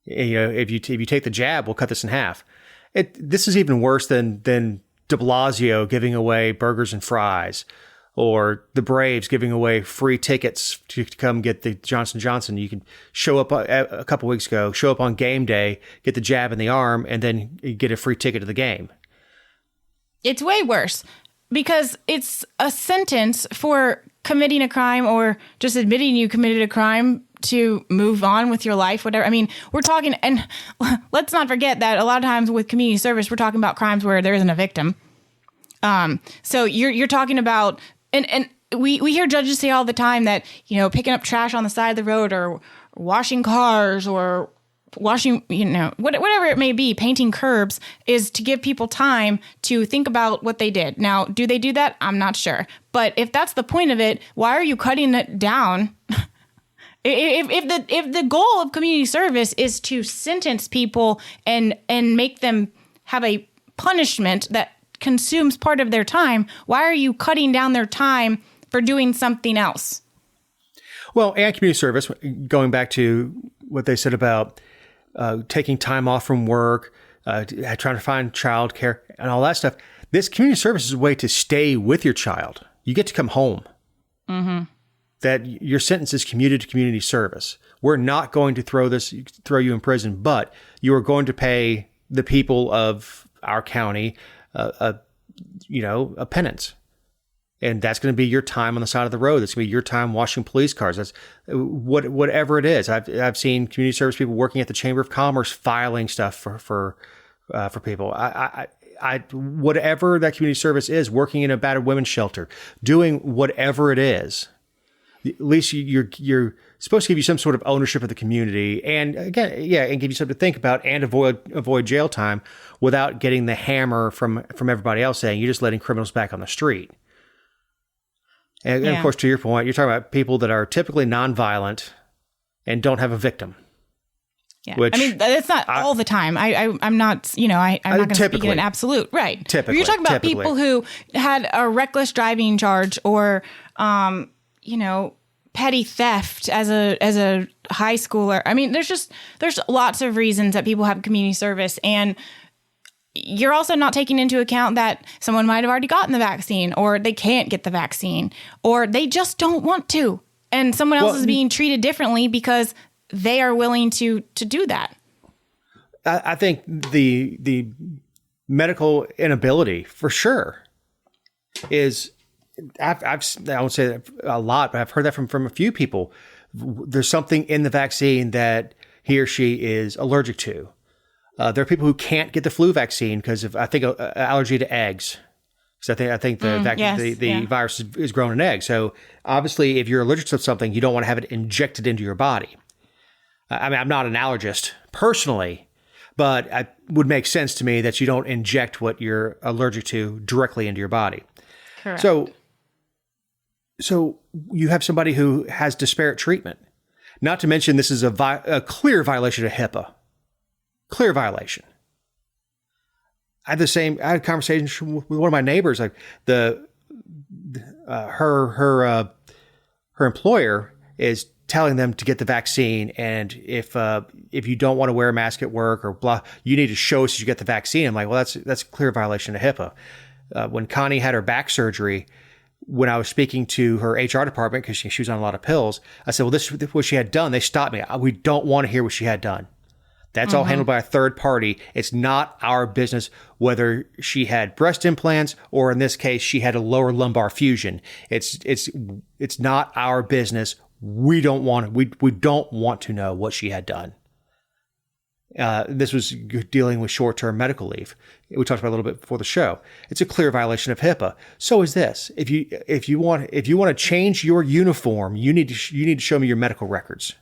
Speaker 1: if you take the jab, we'll cut this in half." This is even worse than De Blasio giving away burgers and fries, or the Braves giving away free tickets to come get the Johnson & Johnson. You can show up a couple weeks ago, show up on game day, get the jab in the arm, and then you get a free ticket to the game.
Speaker 2: It's way worse. Because it's a sentence for committing a crime or just admitting you committed a crime to move on with your life, whatever. I mean, we're talking, and let's not forget that a lot of times with community service, we're talking about crimes where there isn't a victim. So you're talking about, and we hear judges say all the time that, picking up trash on the side of the road or washing cars or washing, whatever it may be, painting curbs is to give people time to think about what they did. Now, do they do that? I'm not sure. But if that's the point of it, why are you cutting it down? If the goal of community service is to sentence people and make them have a punishment that consumes part of their time, why are you cutting down their time for doing something else?
Speaker 1: Well, and community service, going back to what they said about taking time off from work, trying to find childcare and all that stuff. This community service is a way to stay with your child. You get to come home. Mm-hmm. That your sentence is commuted to community service. We're not going to throw you in prison, but you are going to pay the people of our county a penance. And that's going to be your time on the side of the road. That's going to be your time washing police cars. That's whatever it is. I've seen community service people working at the Chamber of Commerce filing stuff for people. Whatever that community service is, working in a battered women's shelter, doing whatever it is. At least you're supposed to give you some sort of ownership of the community, and again, and give you something to think about, and avoid jail time without getting the hammer from everybody else saying you're just letting criminals back on the street. And of course, to your point, you're talking about people that are typically nonviolent and don't have a victim.
Speaker 2: Yeah.
Speaker 1: Which
Speaker 2: I mean, that's not all the time. I'm not, I'm not going to speak in an absolute. Right.
Speaker 1: Typically.
Speaker 2: You're talking about people who had a reckless driving charge or, petty theft as a high schooler. I mean, there's lots of reasons that people have community service, and you're also not taking into account that someone might have already gotten the vaccine, or they can't get the vaccine, or they just don't want to. And someone else is being treated differently because they are willing to do that.
Speaker 1: I think the medical inability, for sure, is. I won't say that a lot, but I've heard that from a few people. There's something in the vaccine that he or she is allergic to. There are people who can't get the flu vaccine because of, I think, allergy to eggs. Because I think the virus is grown in eggs. So obviously, if you're allergic to something, you don't want to have it injected into your body. I mean, I'm not an allergist personally, but it would make sense to me that you don't inject what you're allergic to directly into your body.
Speaker 2: Correct.
Speaker 1: So you have somebody who has disparate treatment. Not to mention, this is a clear violation of HIPAA. Clear violation. I had a conversation with one of my neighbors. Like her employer is telling them to get the vaccine, and if you don't want to wear a mask at work or blah, you need to show us you get the vaccine. I'm like, well, that's a clear violation of HIPAA. When Connie had her back surgery, when I was speaking to her HR department, because she was on a lot of pills, I said, well, this is what she had done. They stopped me. We don't want to hear what she had done. That's all handled by a third party. It's not our business whether she had breast implants or, in this case, she had a lower lumbar fusion. It's not our business. We don't want to know what she had done. This was dealing with short-term medical leave. We talked about it a little bit before the show. It's a clear violation of HIPAA. So is this. If you want to change your uniform, you need to show me your medical records.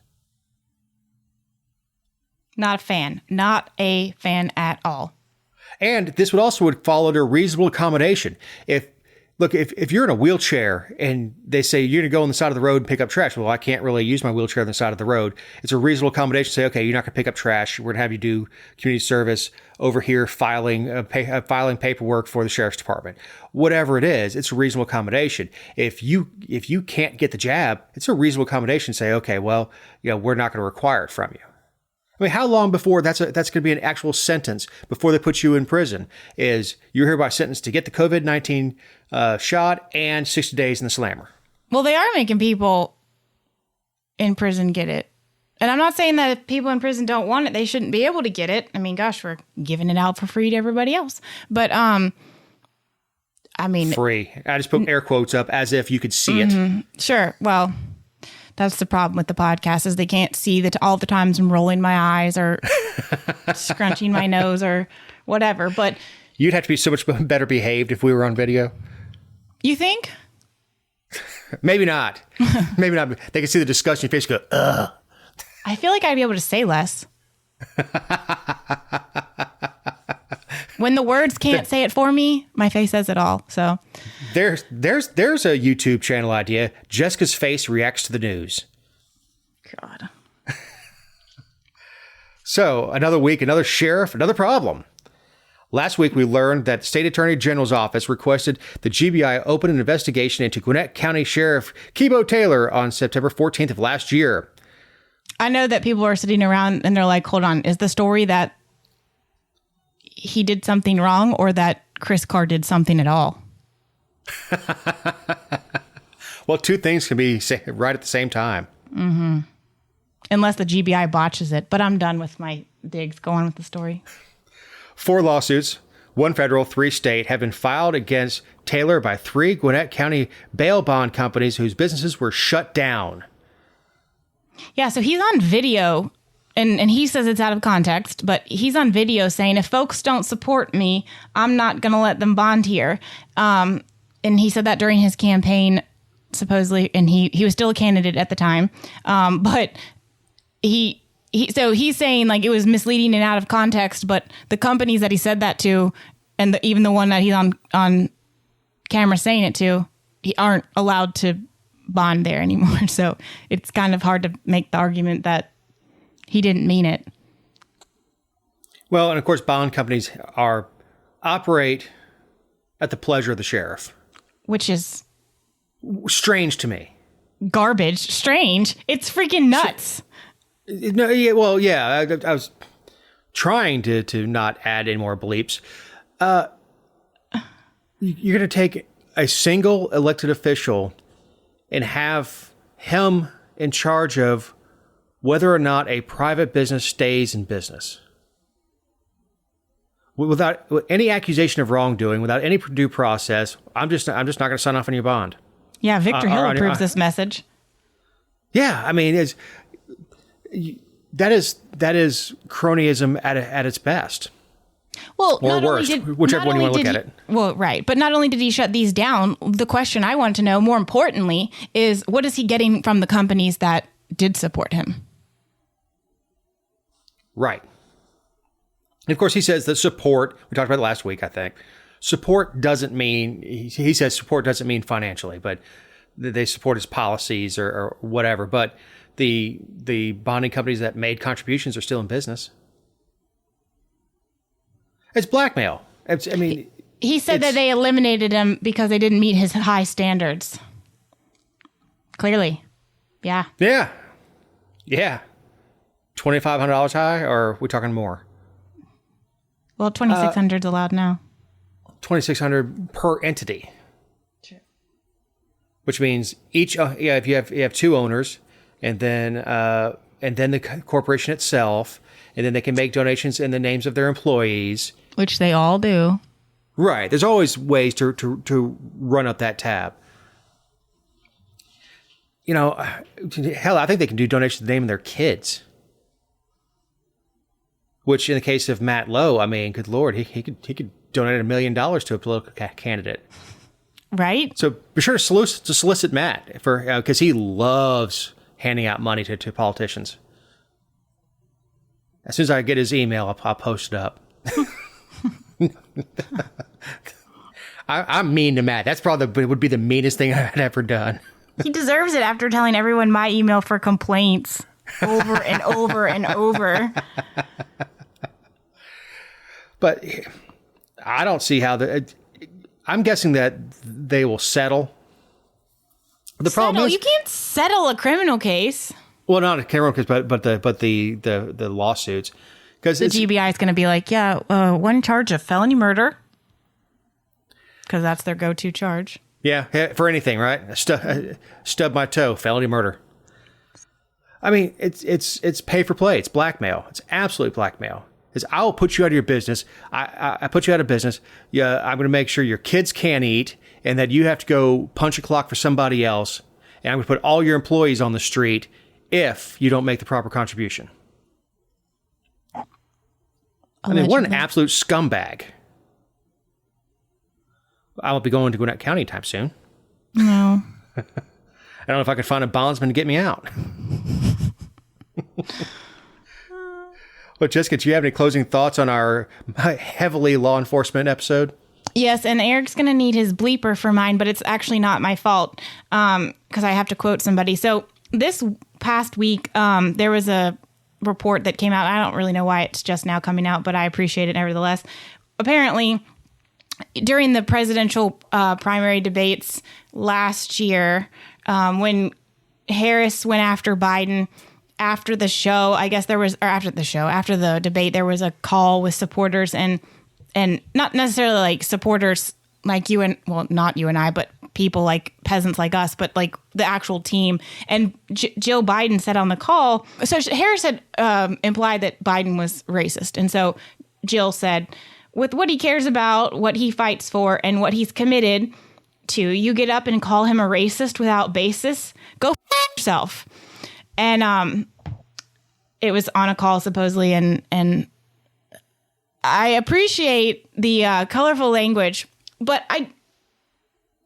Speaker 2: Not a fan. Not a fan at all.
Speaker 1: And this would fall under reasonable accommodation. If you're in a wheelchair and they say you're going to go on the side of the road and pick up trash, well, I can't really use my wheelchair on the side of the road. It's a reasonable accommodation to say, okay, you're not going to pick up trash. We're going to have you do community service over here, filing paperwork for the sheriff's department. Whatever it is, it's a reasonable accommodation. If you can't get the jab, it's a reasonable accommodation to say, okay, well, we're not going to require it from you. I mean, how long before that's going to be an actual sentence before they put you in prison is you're hereby sentenced to get the COVID-19 shot and 60 days in the slammer?
Speaker 2: Well, they are making people in prison get it. And I'm not saying that if people in prison don't want it, they shouldn't be able to get it. I mean, gosh, we're giving it out for free to everybody else. But, I mean... Free.
Speaker 1: I just put air quotes up as if you could see it.
Speaker 2: Sure. Well... That's the problem with the podcast is they can't see all the times I'm rolling my eyes or scrunching my nose or whatever. But
Speaker 1: you'd have to be so much better behaved if we were on video.
Speaker 2: You think?
Speaker 1: Maybe not. Maybe not. They can see the disgust in your face go, ugh.
Speaker 2: I feel like I'd be able to say less. When the words can't say it for me, my face says it all. So
Speaker 1: there's a YouTube channel idea. Jessica's face reacts to the news.
Speaker 2: God.
Speaker 1: So another week, another sheriff, another problem. Last week, we learned that the State Attorney General's office requested the GBI open an investigation into Gwinnett County Sheriff Kibo Taylor on September 14th of last year.
Speaker 2: I know that people are sitting around and they're like, hold on, is the story that he did something wrong or that Chris Carr did something at all?
Speaker 1: Well, two things can be right at the same time.
Speaker 2: Mm-hmm. Unless the GBI botches it. But I'm done with my digs. Go on with the story.
Speaker 1: 4 lawsuits, 1 federal, 3 state, have been filed against Taylor by 3 Gwinnett County bail bond companies whose businesses were shut down.
Speaker 2: Yeah, so he's on video, and he says it's out of context, but he's on video saying, if folks don't support me, I'm not going to let them bond here. And he said that during his campaign, supposedly, and he was still a candidate at the time. But so he's saying like it was misleading and out of context, but the companies that he said that to, and even the one that he's on camera saying it to, aren't allowed to bond there anymore. So it's kind of hard to make the argument that he didn't mean it.
Speaker 1: Well, and of course, bond companies operate at the pleasure of the sheriff.
Speaker 2: Which is
Speaker 1: Strange to me.
Speaker 2: garbage. Strange. It's freaking nuts.
Speaker 1: No, yeah, well, yeah, I was trying to not add any more bleeps. You're going to take a single elected official and have him in charge of whether or not a private business stays in business. Without any accusation of wrongdoing, without any due process, I'm just not going to sign off on your bond.
Speaker 2: Yeah, Victor Hill approves this message.
Speaker 1: Yeah, I mean, that is cronyism at its best.
Speaker 2: Well,
Speaker 1: Or worse, whichever one you want to look at it.
Speaker 2: Well, right. But not only did he shut these down, the question I want to know, more importantly, is what is he getting from the companies that did support him?
Speaker 1: Right. And of course, he says that support, we talked about it last week, I think, support doesn't mean, he says support doesn't mean financially, but they support his policies or whatever. But the bonding companies that made contributions are still in business. It's blackmail.
Speaker 2: He said that they eliminated him because they didn't meet his high standards. Clearly. Yeah.
Speaker 1: Yeah. Yeah. $2,500 high, or are we talking more?
Speaker 2: Well, 2,600 is allowed now.
Speaker 1: $2,600 per entity. Which means each, if you have two owners, and then the corporation itself, and then they can make donations in the names of their employees,
Speaker 2: Which they all do.
Speaker 1: Right. There's always ways to run up that tab. You know, hell, I think they can do donations to the name of their kids. Which, in the case of Matt Lowe, I mean, good Lord, he could donate $1 million to a political candidate.
Speaker 2: Right?
Speaker 1: So be sure to solicit Matt for because he loves handing out money to politicians. As soon as I get his email, I'll post it up. I'm mean to Matt. That's probably would be the meanest thing I've ever done.
Speaker 2: He deserves it after telling everyone my email for complaints over and over and over.
Speaker 1: But I don't see how I'm guessing that they will settle. The problem is
Speaker 2: you can't settle a criminal case.
Speaker 1: Well, not a criminal case, but the lawsuits. Because
Speaker 2: the GBI is going to be like, one charge of felony murder, because that's their go-to charge.
Speaker 1: Yeah, for anything, right? Stub my toe, felony murder. I mean, it's pay for play. It's blackmail. It's absolute blackmail. Is I will put you out of your business. I put you out of business. Yeah, I'm going to make sure your kids can't eat, and that you have to go punch a clock for somebody else. And I'm going to put all your employees on the street if you don't make the proper contribution. I mean, what an absolute scumbag. I won't be going to Gwinnett County anytime soon.
Speaker 2: No.
Speaker 1: I don't know if I can find a bondsman to get me out. Well, Jessica, do you have any closing thoughts on our heavily law enforcement episode?
Speaker 2: Yes, and Eric's going to need his bleeper for mine, but it's actually not my fault because I have to quote somebody. So this past week, there was a report that came out. I don't really know why it's just now coming out, but I appreciate it nevertheless. Apparently, during the presidential primary debates last year, when Harris went after Biden, after the debate, there was a call with supporters and not necessarily like supporters like you and, well, not you and I, but people like peasants like us, but like the actual team. And Jill Biden said on the call, so Harris had implied that Biden was racist. And so Jill said, with what he cares about, what he fights for, and what he's committed to, you get up and call him a racist without basis? Go f*** yourself. And it was on a call supposedly, and I appreciate the colorful language, but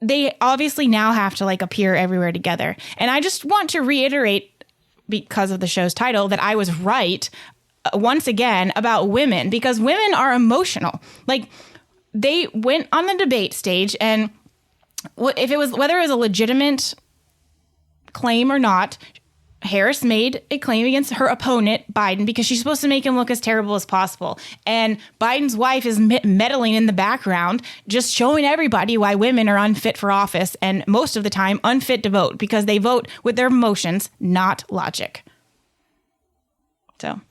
Speaker 2: they obviously now have to like appear everywhere together. And I just want to reiterate, because of the show's title, that I was right once again about women, because women are emotional. Like, they went on the debate stage, and whether it was a legitimate claim or not, Harris made a claim against her opponent, Biden, because she's supposed to make him look as terrible as possible. And Biden's wife is meddling in the background, just showing everybody why women are unfit for office and most of the time unfit to vote because they vote with their emotions, not logic. So.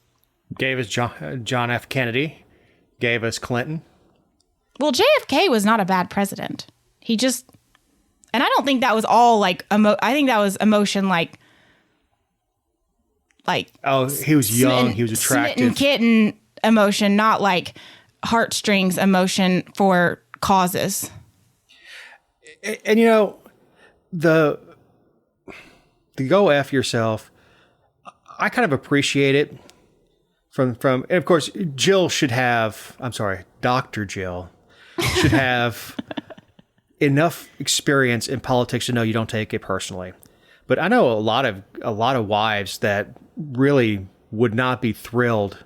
Speaker 1: Gave us John F. Kennedy. Gave us Clinton.
Speaker 2: Well, JFK was not a bad president. He just, and I don't think that was all like, I think that was emotion like,
Speaker 1: oh, he was young, he was attractive.
Speaker 2: Smitten kitten emotion, not like heartstrings emotion for causes.
Speaker 1: And you know, the go F yourself, I kind of appreciate it from, and of course, Dr. Jill should have enough experience in politics to know you don't take it personally. But I know a lot of wives that really would not be thrilled.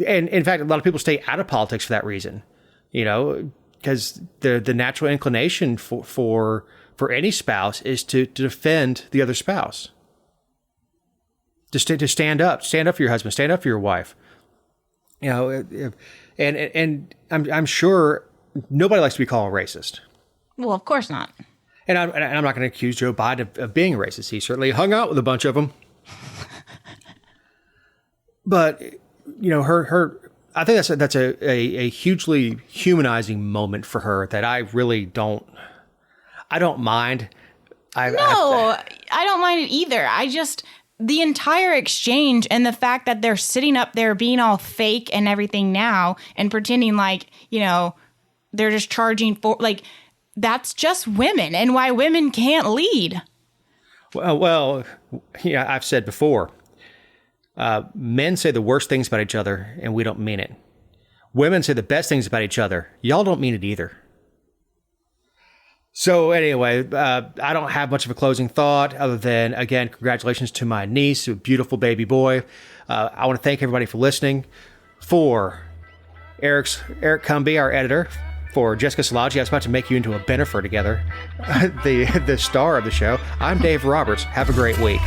Speaker 1: And in fact, a lot of people stay out of politics for that reason, you know, because the natural inclination for any spouse is to defend the other spouse. To stand up for your husband, stand up for your wife. You know, and I'm sure nobody likes to be called a racist.
Speaker 2: Well, of course not.
Speaker 1: And I'm not going to accuse Joe Biden of being racist. He certainly hung out with a bunch of them. But, you know, I think that's a hugely humanizing moment for her that I really don't mind. I
Speaker 2: don't mind it either. I just, the entire exchange and the fact that they're sitting up there being all fake and everything now and pretending like, you know, they're just charging for, like, that's just women and why women can't lead.
Speaker 1: Well, yeah, I've said before, men say the worst things about each other and we don't mean it. Women say the best things about each other. Y'all don't mean it either. So anyway, I don't have much of a closing thought other than, again, congratulations to my niece, a beautiful baby boy. I want to thank everybody for listening. For Eric Cumby, our editor, for Jessica Szilagyi, I was about to make you into a Bennifer together, the star of the show. I'm Dave Roberts. Have a great week.